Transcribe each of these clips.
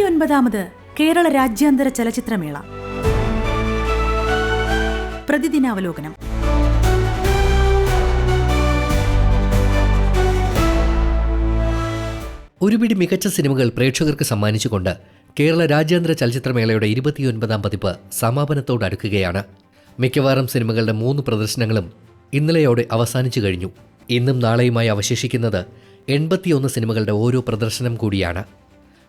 29ാമത് കേരള രാജ്യാന്തര ചലച്ചിത്രമേള പ്രതിദിനാവലോകനം. ഒരുപിടി മികച്ച സിനിമകൾ പ്രേക്ഷകർക്ക് സമ്മാനിച്ചുകൊണ്ട് കേരള രാജ്യാന്തര ചലച്ചിത്രമേളയുടെ 29ാം പതിപ്പ് സമാപനത്തോടടുക്കുകയാണ്. മിക്കവാറും സിനിമകളുടെ 3 പ്രദർശനങ്ങളും ഇന്നലെയോടെ അവസാനിച്ചു കഴിഞ്ഞു. ഇന്നും നാളെയുമായി അവശേഷിക്കുന്നത് 81 സിനിമകളുടെ ഓരോ പ്രദർശനം കൂടിയാണ്.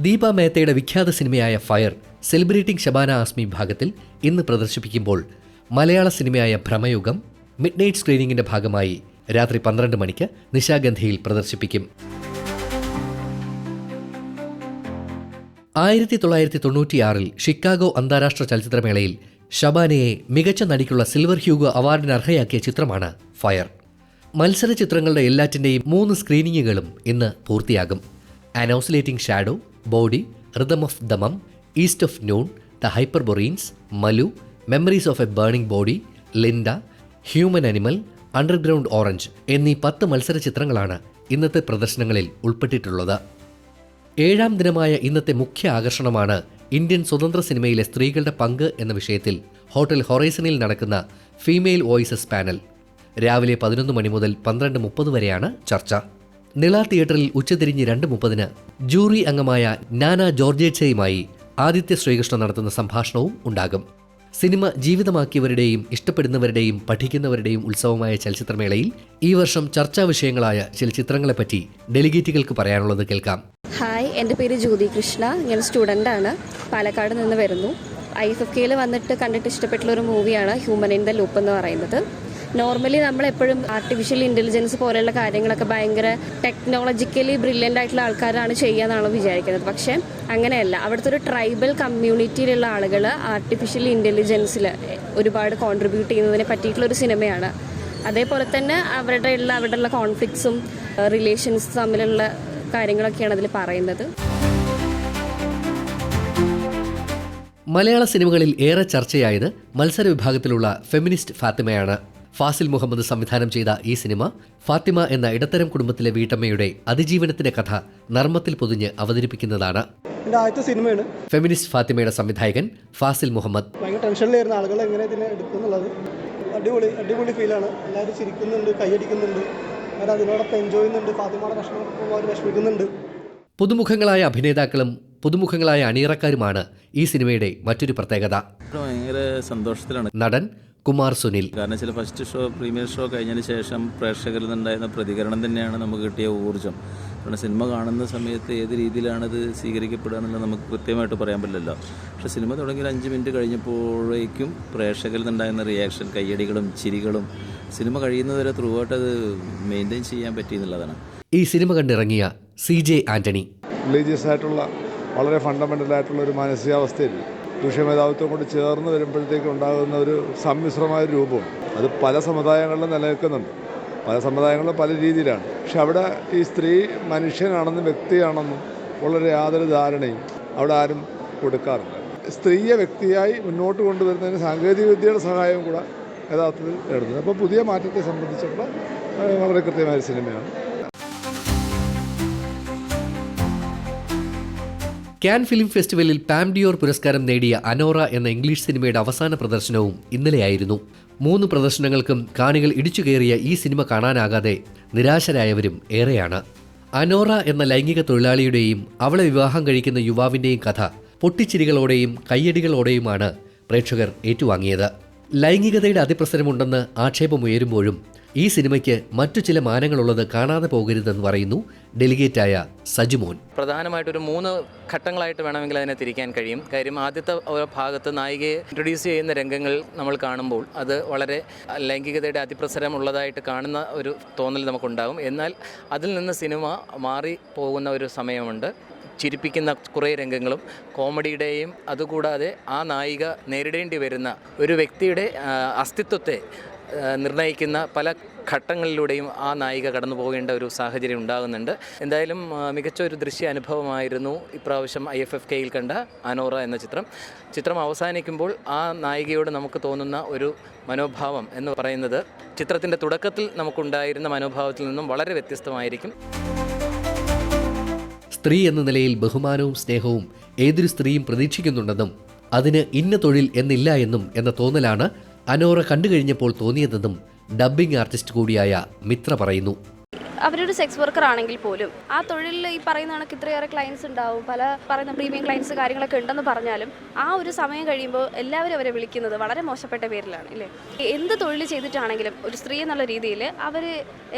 ദീപ മേത്തയുടെ വിഖ്യാത സിനിമയായ ഫയർ സെലിബ്രേറ്റിംഗ് ഷബാന ആസ്മി വിഭാഗത്തിൽ ഇന്ന് പ്രദർശിപ്പിക്കുമ്പോൾ മലയാള സിനിമയായ ഭ്രമയുഗം മിഡ് നൈറ്റ് സ്ക്രീനിങ്ങിന്റെ ഭാഗമായി രാത്രി 12 മണിക്ക് നിശാഗന്ധിയിൽ പ്രദർശിപ്പിക്കും. 1996 ഷിക്കാഗോ അന്താരാഷ്ട്ര ചലച്ചിത്രമേളയിൽ ഷബാനയെ മികച്ച നടിക്കുള്ള സിൽവർ ഹ്യൂഗോ അവാർഡിന് അർഹയാക്കിയ ചിത്രമാണ് ഫയർ. മത്സര ചിത്രങ്ങളുടെ എല്ലാറ്റിൻ്റെയും 3 സ്ക്രീനിങ്ങുകളും ഇന്ന് പൂർത്തിയാകും. An oscillating shadow, body, rhythm of Dammam, east of noon, the Hyperboreans, Malu, memories of a burning body, Linda, human animal, underground orange എന്നീ 10 മത്സര ചിത്രങ്ങളാണ് ഇന്നത്തെ പ്രദർശനങ്ങളിൽ ഉൾപ്പെട്ടിട്ടുള്ളത്. 7ാം ദിനമായ ഇന്നത്തെ മുഖ്യ ആകർഷണമാണ് ഇന്ത്യൻ സ്വതന്ത്ര സിനിമയിലെ സ്ത്രീകളുടെ പങ്ക് എന്ന വിഷയത്തിൽ ഹോട്ടൽ ഹൊറൈസണിൽ നടക്കുന്ന ഫീമെയിൽ വോയിസസ് പാനൽ. രാവിലെ 11 മണി മുതൽ 12:30 വരെയാണ് ചർച്ച. നിള തിയേറ്ററിൽ ഉച്ചതിരിഞ്ഞ് 2:30 ജൂറി അംഗമായ നാന ജോർജേറ്റ്സയുമായി ആദിത്യ ശ്രീകൃഷ്ണ നടത്തുന്ന സംഭാഷണവും ഉണ്ടാകും. സിനിമ ജീവിതമാക്കിയവരുടെയും ഇഷ്ടപ്പെടുന്നവരുടെയും പഠിക്കുന്നവരുടെയും ഉത്സവമായ ചലച്ചിത്രമേളയിൽ ഈ വർഷം ചർച്ചാ വിഷയങ്ങളായ ചില ചിത്രങ്ങളെപ്പറ്റി ഡെലിഗേറ്റുകൾക്ക് പറയാനുള്ളത് കേൾക്കാം. ഹായ്, എൻ്റെ പേര് ജ്യോതി കൃഷ്ണ. ഞാൻ സ്റ്റുഡൻ്റാണ്, പാലക്കാട് നിന്ന് വരുന്നു. IFFKയിൽ വന്നിട്ട് കണ്ടിട്ട് ഇഷ്ടപ്പെട്ടുള്ള ഒരു മൂവിയാണ് ഹ്യൂമൻ ഇൻ ദ ലൂപ്പ് എന്ന് പറയുന്നത്. നോർമലി നമ്മളെപ്പോഴും ആർട്ടിഫിഷ്യൽ ഇൻ്റലിജൻസ് പോലെയുള്ള കാര്യങ്ങളൊക്കെ ഭയങ്കര ടെക്നോളജിക്കലി ബ്രില്യൻ്റ് ആയിട്ടുള്ള ആൾക്കാരാണ് ചെയ്യാന്നാണ് വിചാരിക്കുന്നത്. പക്ഷേ അങ്ങനെയല്ല. അവിടുത്തെ ഒരു ട്രൈബൽ കമ്മ്യൂണിറ്റിയിലുള്ള ആളുകൾ ആർട്ടിഫിഷ്യൽ ഇൻ്റലിജൻസിൽ ഒരുപാട് കോൺട്രിബ്യൂട്ട് ചെയ്യുന്നതിനെ പറ്റിയിട്ടുള്ള ഒരു സിനിമയാണ്. അതേപോലെ തന്നെ അവരുടെ കോൺഫ്ലിക്ട്സും റിലേഷൻസ് തമ്മിലുള്ള കാര്യങ്ങളൊക്കെയാണ് അതിൽ പറയുന്നത്. മലയാള സിനിമകളിൽ ഏറെ ചർച്ചയായത് മത്സര വിഭാഗത്തിലുള്ള ഫെമിനിസ്റ്റ് ഫാത്തിമയാണ്. ഫാസിൽ മുഹമ്മദ് സംവിധാനം ചെയ്ത ഈ സിനിമ ഫാത്തിമ എന്ന ഇടത്തരം കുടുംബത്തിലെ വീട്ടമ്മയുടെ അതിജീവനത്തിന്റെ കഥ നർമ്മത്തിൽ പൊതിഞ്ഞ് അവതരിപ്പിക്കുന്നതാണ്. സിനിമയാണ് ഫെമിനിസ്റ്റ് ഫാത്തിമയുടെ സംവിധായകൻ ഫാസിൽ മുഹമ്മദ്. ഭയങ്കര ടെൻഷനിലായിരുന്ന ആളുകൾ എങ്ങനെ ഇതിനെ എടുക്കുന്നുള്ളത് അടിപൊളി ഫീലാണ്. എല്ലാവരും ചിരിക്കുന്നുണ്ട്, കൈയടിക്കുന്നുണ്ട്, അവർ അതിനോടൊപ്പം എൻജോയ് ചെയ്യുന്നുണ്ട്. ഫാത്തിമയുടെ വിഷമം അവർ വിഷമിക്കുന്നുണ്ട്. പുതുമുഖങ്ങളായ അഭിനേതാക്കളും പുതുമുഖങ്ങളായ അണിയറക്കാരുമാണ് ഈ സിനിമയുടെ മറ്റൊരു പ്രത്യേകത. ഭയങ്കര സന്തോഷത്തിലാണ് നടൻ കുമാർ സുനിൽ. കാരണം ചില ഫസ്റ്റ് ഷോ, പ്രീമിയർ ഷോ കഴിഞ്ഞതിന് ശേഷം പ്രേക്ഷകരിൽ നിന്നുണ്ടായിരുന്ന പ്രതികരണം തന്നെയാണ് നമുക്ക് കിട്ടിയ ഊർജ്ജം. കാരണം സിനിമ കാണുന്ന സമയത്ത് ഏത് രീതിയിലാണത് സ്വീകരിക്കപ്പെടുക എന്നുള്ളത് നമുക്ക് കൃത്യമായിട്ട് പറയാൻ പറ്റില്ലല്ലോ. പക്ഷേ സിനിമ തുടങ്ങി 5 മിനിറ്റ് കഴിഞ്ഞപ്പോഴേക്കും പ്രേക്ഷകരിൽ നിന്നുണ്ടായിരുന്ന റിയാക്ഷൻ, കയ്യടികളും ചിരികളും സിനിമ കഴിയുന്നതുവരെ ത്രൂ ഔട്ട് അത് മെയിൻറ്റെയിൻ ചെയ്യാൻ പറ്റിയെന്നുള്ളതാണ്. ഈ സിനിമ കണ്ടിറങ്ങിയ CJ ആന്റണി. റിലീജിയസ് ആയിട്ടുള്ള വളരെ ഫണ്ടമെൻ്റൽ ആയിട്ടുള്ള ഒരു മാനസികാവസ്ഥയിൽ ദുഷ്യമേധാവിത്വം കൊണ്ട് ചേർന്ന് വരുമ്പോഴത്തേക്ക് ഉണ്ടാകുന്ന ഒരു സമ്മിശ്രമായ രൂപം അത് പല സമുദായങ്ങളിലും നിലനിൽക്കുന്നുണ്ട്. പല സമുദായങ്ങളിലും പല രീതിയിലാണ്. പക്ഷെ അവിടെ ഈ സ്ത്രീ മനുഷ്യനാണെന്നും വ്യക്തിയാണെന്നും ഉള്ളൊരു യാതൊരു ധാരണയും അവിടെ ആരും കൊടുക്കാറില്ല. സ്ത്രീയെ വ്യക്തിയായി മുന്നോട്ട് കൊണ്ടുവരുന്നതിന് സാങ്കേതിക വിദ്യയുടെ സഹായവും കൂടെ യഥാർത്ഥത്തിൽ നേടുന്നത്. അപ്പോൾ പുതിയ മാറ്റത്തെ സംബന്ധിച്ചുള്ള വളരെ കൃത്യമായ സിനിമയാണ്. കാൻ ഫിലിം ഫെസ്റ്റിവലിൽ പാം ഡിയോർ പുരസ്കാരം നേടിയ അനോറ എന്ന ഇംഗ്ലീഷ് സിനിമയുടെ അവസാന പ്രദർശനവും ഇന്നലെയായിരുന്നു. 3 പ്രദർശനങ്ങൾക്കും കാണികൾ ഇടിച്ചുകയറിയ ഈ സിനിമ കാണാനാകാതെ നിരാശരായവരും ഏറെയാണ്. അനോറ എന്ന ലൈംഗിക തൊഴിലാളിയുടെയും അവളെ വിവാഹം കഴിക്കുന്ന യുവാവിൻ്റെയും കഥ പൊട്ടിച്ചിരികളോടെയും കയ്യടികളോടെയുമാണ് പ്രേക്ഷകർ ഏറ്റുവാങ്ങിയത്. ലൈംഗികതയുടെ അതിപ്രസരമുണ്ടെന്ന് ആക്ഷേപമുയരുമ്പോഴും ഈ സിനിമയ്ക്ക് മറ്റു ചില മാനങ്ങളുള്ളത് കാണാതെ പോകരുതെന്ന് പറയുന്നു ഡെലിഗേറ്റായ സജുമോൻ. പ്രധാനമായിട്ടൊരു 3 ഘട്ടങ്ങളായിട്ട് വേണമെങ്കിൽ അതിനെ തിരിക്കാൻ കഴിയും. കാര്യം ആദ്യത്തെ ഭാഗത്ത് നായികയെ ഇൻട്രൊഡ്യൂസ് ചെയ്യുന്ന രംഗങ്ങൾ നമ്മൾ കാണുമ്പോൾ അത് വളരെ ലൈംഗികതയുടെ അതിപ്രസരമുള്ളതായിട്ട് കാണുന്ന ഒരു തോന്നൽ നമുക്കുണ്ടാകും. എന്നാൽ അതിൽ നിന്ന് സിനിമ മാറി പോകുന്ന ഒരു സമയമുണ്ട്. ചിരിപ്പിക്കുന്ന കുറേ രംഗങ്ങളും കോമഡിയുടെയും അതുകൂടാതെ ആ നായിക നേരിടേണ്ടി വരുന്ന ഒരു വ്യക്തിയുടെ അസ്തിത്വത്തെ നിർണ്ണയിക്കുന്ന പല ഘട്ടങ്ങളിലൂടെയും ആ നായിക കടന്നു പോകേണ്ട ഒരു സാഹചര്യം ഉണ്ടാകുന്നുണ്ട്. എന്തായാലും മികച്ച ഒരു ദൃശ്യ അനുഭവമായിരുന്നു ഇപ്രാവശ്യം IFFKയിൽ കണ്ട അനോറ എന്ന ചിത്രം അവസാനിക്കുമ്പോൾ ആ നായികയോട് നമുക്ക് തോന്നുന്ന ഒരു മനോഭാവം എന്ന് പറയുന്നത് ചിത്രത്തിൻ്റെ തുടക്കത്തിൽ നമുക്കുണ്ടായിരുന്ന മനോഭാവത്തിൽ നിന്നും വളരെ വ്യത്യസ്തമായിരിക്കും. സ്ത്രീ എന്ന നിലയിൽ ബഹുമാനവും സ്നേഹവും ഏതൊരു സ്ത്രീയും പ്രതീക്ഷിക്കുന്നുണ്ടെന്നും അതിന് ഇന്ന തൊഴിൽ എന്നില്ല എന്നും എന്ന തോന്നലാണ് അനോറ കണ്ടുകഴിഞ്ഞപ്പോൾ തോന്നിയതെന്നും ഡബ്ബിംഗ് ആർട്ടിസ്റ്റ് കൂടിയായ മിത്ര പറയുന്നു. അവരൊരു സെക്സ് വർക്കർ ആണെങ്കിൽ പോലും ആ തൊഴിലിൽ ഈ പറയുന്ന കണക്ക് ഇത്രയേറെ ക്ലയൻസ് ഉണ്ടാവും, പല പറയുന്ന പ്രീമിയം ക്ലയൻസ് കാര്യങ്ങളൊക്കെ ഉണ്ടെന്ന് പറഞ്ഞാലും ആ ഒരു സമയം കഴിയുമ്പോൾ എല്ലാവരും അവരെ വിളിക്കുന്നത് വളരെ മോശപ്പെട്ട പേരിലാണ് അല്ലേ. എന്ത് തൊഴിൽ ചെയ്തിട്ടാണെങ്കിലും ഒരു സ്ത്രീ എന്നുള്ള രീതിയിൽ അവർ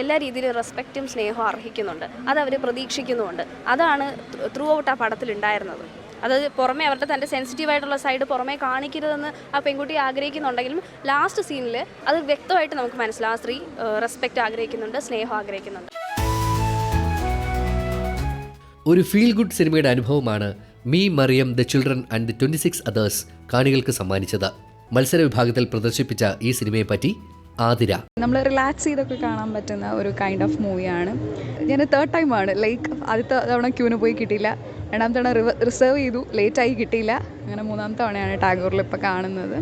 എല്ലാ രീതിയിലും റെസ്പെക്റ്റും സ്നേഹവും അർഹിക്കുന്നുണ്ട്, അത് അവർ പ്രതീക്ഷിക്കുന്നുമുണ്ട്. അതാണ് ത്രൂ ഔട്ട് ആ പടത്തിലുണ്ടായിരുന്നത്. അത് പുറമേ അവരുടെ തൻ്റെ സെൻസിറ്റീവായിട്ടുള്ള സൈഡ് പുറമേ കാണിക്കരുതെന്ന് ആ പെൺകുട്ടി ആഗ്രഹിക്കുന്നുണ്ടെങ്കിലും ലാസ്റ്റ് സീനിൽ അത് വ്യക്തമായിട്ട് നമുക്ക് മനസ്സിലാവും. ആ സ്ത്രീ റെസ്പെക്റ്റ് ആഗ്രഹിക്കുന്നുണ്ട്, സ്നേഹം ആഗ്രഹിക്കുന്നുണ്ട്. ഒരു ഫീൽ ഗുഡ് സിനിമയുടെ അനുഭവമാണ് me Maryam the children and the 26 others കാണികൾക്ക് സമ്മാനിച്ചത്. മത്സര വിഭാഗത്തിൽ പ്രദർശിപ്പിച്ച ഈ സിനിമയെപ്പറ്റി ആതിര: നമ്മൾ റിലാക്സ് ചെയ്തൊക്കെ കാണാൻ പറ്റുന്ന ഒരു കൈൻഡ് ഓഫ് മൂവിയാണ്. ഞാൻ 3rd ടൈമാണ്. ലൈക്ക് ആദ്യത്തെ തവണ ക്യൂന് പോയി കിട്ടിയില്ല, രണ്ടാമത്തെ തവണ റിസർവ് ചെയ്തു, ലേറ്റായി കിട്ടിയില്ല, അങ്ങനെ 3ാമത്തെ തവണയാണ് ടാഗോറിൽ ഇപ്പോൾ കാണുന്നത്.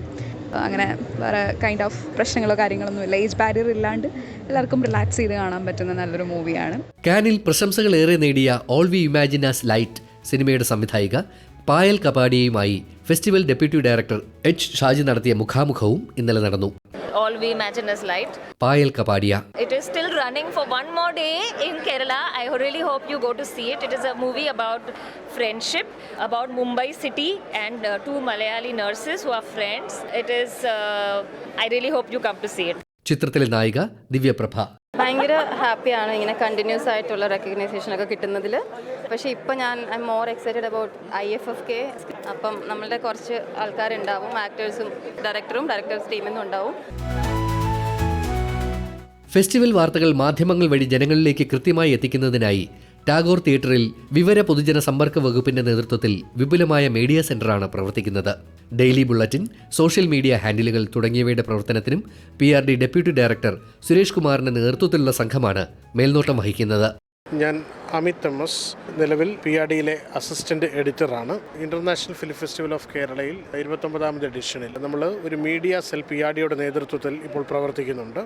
അങ്ങനെ വേറെ കൈൻഡ് ഓഫ് പ്രശ്നങ്ങളോ കാര്യങ്ങളൊന്നുമില്ല, ഏജ് ബാരിയർ ഇല്ലാണ്ട് എല്ലാവർക്കും റിലാക്സ് ചെയ്ത് കാണാൻ പറ്റുന്ന നല്ലൊരു മൂവിയാണ്. കാനിൽ പ്രശംസകളേറെ നേടിയ all we imagine as light സിനിമയുടെ സംവിധായിക പായൽ കപാഡിയയുമായി festival deputy director H Shaji നടത്തിയ മുഖാമുഖവും ഇന്നലെ നടന്നു. All we imagine is light. Payal Kapadia: It is still running for one more day in Kerala. I really hope you go to see it. It is a movie about friendship, about Mumbai city and 2 Malayali nurses who are friends. It is, I really hope you come to see it. ചിത്രത്തിലെ നായിക ദിവ്യപ്രഭ: ഭയങ്കര ഹാപ്പിയാണ് ഇങ്ങനെ continuous ആയിട്ടുള്ള റെക്കഗ്നൈസേഷനൊക്കെ കിട്ടുന്നതിൽ. പക്ഷേ ഇപ്പം I am more excited about IFFK. അപ്പം നമ്മളുടെ കുറച്ച് ആൾക്കാരുണ്ടാവും, ആക്ടേഴ്സും ഡയറക്ടേഴ്സ് ടീമിൽ നിന്നും ഉണ്ടാവും. ഫെസ്റ്റിവൽ വാർത്തകൾ മാധ്യമങ്ങൾ വഴി ജനങ്ങളിലേക്ക് കൃത്യമായി എത്തിക്കുന്നതിനായി ടാഗോർ തിയേറ്ററിൽ വിവര പൊതുജന സമ്പർക്ക വകുപ്പിന്റെ നേതൃത്വത്തിൽ വിപുലമായ മീഡിയ സെന്ററാണ് പ്രവർത്തിക്കുന്നത്. ഡെയിലി ബുള്ളറ്റിൻ, സോഷ്യൽ മീഡിയ ഹാൻഡിലുകൾ തുടങ്ങിയവയുടെ പ്രവർത്തനത്തിനും PRD ഡെപ്യൂട്ടി ഡയറക്ടർ സുരേഷ് കുമാറിന്റെ നേതൃത്വത്തിലുള്ള സംഘമാണ് മേൽനോട്ടം വഹിക്കുന്നത്. ഞാൻ അമിത് MS, നിലവിൽ PRDയിലെ അസിസ്റ്റന്റ് എഡിറ്ററാണ്. ഇന്റർനാഷണൽ ഫിലിം ഫെസ്റ്റിവൽ ഓഫ് കേരളയിൽ 29ാമത് എഡിഷനിൽ നമ്മൾ ഒരു മീഡിയ സെൽ PRDയുടെ നേതൃത്വത്തിൽ ഇപ്പോൾ പ്രവർത്തിക്കുന്നുണ്ട്.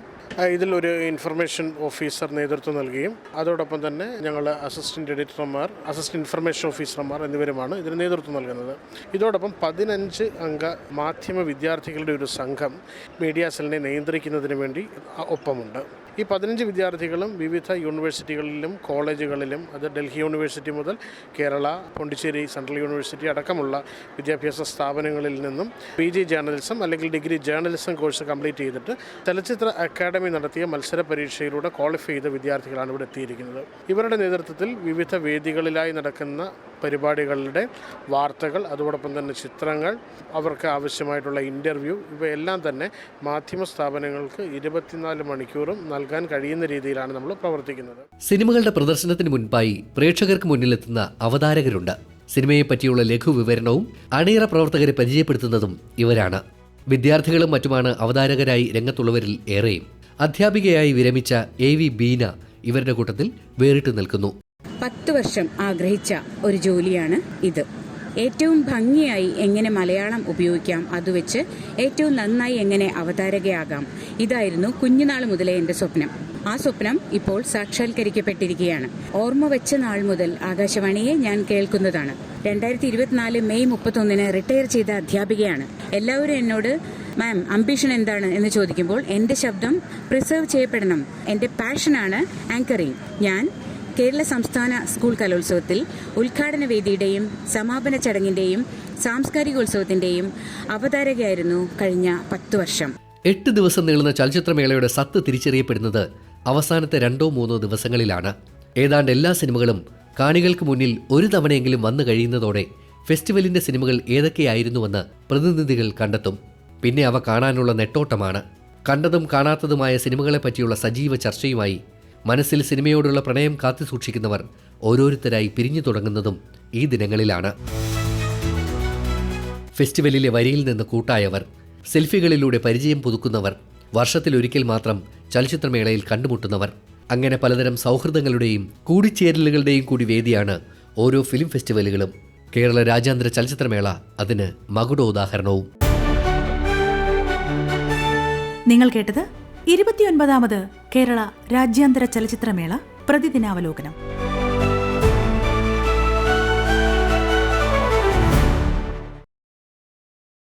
ഇതിൽ ഒരു ഇൻഫർമേഷൻ ഓഫീസർ നേതൃത്വം നൽകുകയും അതോടൊപ്പം തന്നെ ഞങ്ങൾ അസിസ്റ്റന്റ് എഡിറ്റർമാർ, അസിസ്റ്റന്റ് ഇൻഫർമേഷൻ ഓഫീസർമാർ എന്നിവരുമാണ് ഇതിന് നേതൃത്വം നൽകുന്നത്. ഇതോടൊപ്പം 15 അംഗ മാധ്യമ വിദ്യാർത്ഥികളുടെ ഒരു സംഘം മീഡിയ സെല്ലിനെ നിയന്ത്രിക്കുന്നതിന് വേണ്ടി ഒപ്പമുണ്ട്. ഈ 15 വിദ്യാർത്ഥികളും വിവിധ യൂണിവേഴ്സിറ്റികളിലും കോളേജുകളിലും, അത് ഡൽഹി യൂണിവേഴ്സിറ്റി മുതൽ കേരള, പോണ്ടിച്ചേരി സെൻട്രൽ യൂണിവേഴ്സിറ്റി അടക്കമുള്ള വിദ്യാഭ്യാസ സ്ഥാപനങ്ങളിൽ നിന്നും PG ജേർണലിസം അല്ലെങ്കിൽ ഡിഗ്രി ജേർണലിസം കോഴ്സ് കംപ്ലീറ്റ് ചെയ്തിട്ട് ചലച്ചിത്ര അക്കാദമി നടത്തിയ മത്സര പരീക്ഷയിലൂടെ ക്വാളിഫൈ ചെയ്ത വിദ്യാർത്ഥികളാണ് ഇവിടെ എത്തിയിരിക്കുന്നത്. ഇവരുടെ നേതൃത്വത്തിൽ വിവിധ വേദികളിലായി നടക്കുന്ന പരിപാടികളുടെ വാർത്തകൾ, അതോടൊപ്പം തന്നെ ചിത്രങ്ങൾ, അവർക്ക് ആവശ്യമായിട്ടുള്ള ഇൻ്റർവ്യൂ, ഇവയെല്ലാം തന്നെ മാധ്യമ സ്ഥാപനങ്ങൾക്ക് 24 മണിക്കൂറും നൽകാൻ കഴിയുന്ന രീതിയിലാണ് നമ്മൾ പ്രവർത്തിക്കുന്നത്. സിനിമകളുടെ പ്രദർശനത്തിന് മുൻപായി പ്രേക്ഷകർക്ക് മുന്നിലെത്തുന്ന അവതാരകരുണ്ട്. സിനിമയെ പറ്റിയുള്ള ലഘു വിവരണവും അണിയറ പ്രവർത്തകരെ പരിചയപ്പെടുത്തുന്നതും ഇവരാണ്. വിദ്യാർത്ഥികളും മറ്റുമാണ് അവതാരകരായി രംഗത്തുള്ളവരിൽ ഏറെയും. അധ്യാപികയായി വിരമിച്ച AV ബീന ഇവരുടെ കൂട്ടത്തിൽ വേറിട്ട് നിൽക്കുന്നു. 10 വർഷം ആഗ്രഹിച്ച ഒരു ജോലിയാണ് ഇത്. ഏറ്റവും ഭംഗിയായി എങ്ങനെ മലയാളം ഉപയോഗിക്കാം, അതുവെച്ച് ഏറ്റവും നന്നായി എങ്ങനെ അവതാരകയാകാം, ഇതായിരുന്നു കുഞ്ഞുനാൾ മുതലേ എൻ്റെ സ്വപ്നം. ആ സ്വപ്നം ഇപ്പോൾ സാക്ഷാത്കരിക്കപ്പെട്ടിരിക്കുകയാണ്. ഓർമ്മ വെച്ച നാൾ മുതൽ ആകാശവാണിയെ ഞാൻ കേൾക്കുന്നതാണ്. 2024 മെയ് 31 റിട്ടയർ ചെയ്ത അധ്യാപികയാണ്. എല്ലാവരും എന്നോട് മാം അംബിഷൻ എന്താണ് എന്ന് ചോദിക്കുമ്പോൾ എൻ്റെ ശബ്ദം പ്രിസർവ് ചെയ്യപ്പെടണം. എൻ്റെ പാഷനാണ് ആങ്കറിംഗ്. ഞാൻ കേരള സംസ്ഥാന സ്കൂൾ കലോത്സവത്തിൽ ഉദ്ഘാടന വേദിയുടെയും സമാപന ചടങ്ങിന്റെയും സാംസ്കാരികോത്സവത്തിന്റെയും അവതാരകയായിരുന്നു കഴിഞ്ഞ 10 വർഷം. 8 ദിവസം നീളുന്ന ചലച്ചിത്രമേളയുടെ സത്ത് തിരിച്ചറിയപ്പെടുന്നത് അവസാനത്തെ 2-3 ദിവസങ്ങളിലാണ്. ഏതാണ്ട് എല്ലാ സിനിമകളും കാണികൾക്ക് മുന്നിൽ ഒരു തവണയെങ്കിലും വന്നു കഴിയുന്നതോടെ ഫെസ്റ്റിവലിന്റെ സിനിമകൾ ഏതൊക്കെയായിരുന്നുവെന്ന് പ്രതിനിധികൾ കണ്ടെത്തും. പിന്നെ അവ കാണാനുള്ള നെട്ടോട്ടമാണ്. കണ്ടതും കാണാത്തതുമായ സിനിമകളെ പറ്റിയുള്ള സജീവ ചർച്ചയുമായി മനസ്സിൽ സിനിമയോടുള്ള പ്രണയം കാത്തുസൂക്ഷിക്കുന്നവർ ഓരോരുത്തരായി പിരിഞ്ഞു തുടങ്ങുന്നതും ഈ ദിനങ്ങളിലാണ്. ഫെസ്റ്റിവലിലെ വരിയിൽ നിന്ന് കൂട്ടായവർ, സെൽഫികളിലൂടെ പരിചയം പുതുക്കുന്നവർ, വർഷത്തിലൊരിക്കൽ മാത്രം ചലച്ചിത്രമേളയിൽ കണ്ടുമുട്ടുന്നവർ, അങ്ങനെ പലതരം സൗഹൃദങ്ങളുടെയും കൂടിച്ചേരലുകളുടെയും കൂടി വേദിയാണ് ഓരോ ഫിലിം ഫെസ്റ്റിവലുകളും. കേരള രാജ്യാന്തര ചലച്ചിത്രമേള അതിന് മകുടോദാഹരണവും. നിങ്ങൾ കേട്ടത് 29ാമത് കേരള രാജ്യാന്തര ചലച്ചിത്രമേള പ്രതിദിനാവലോകനം.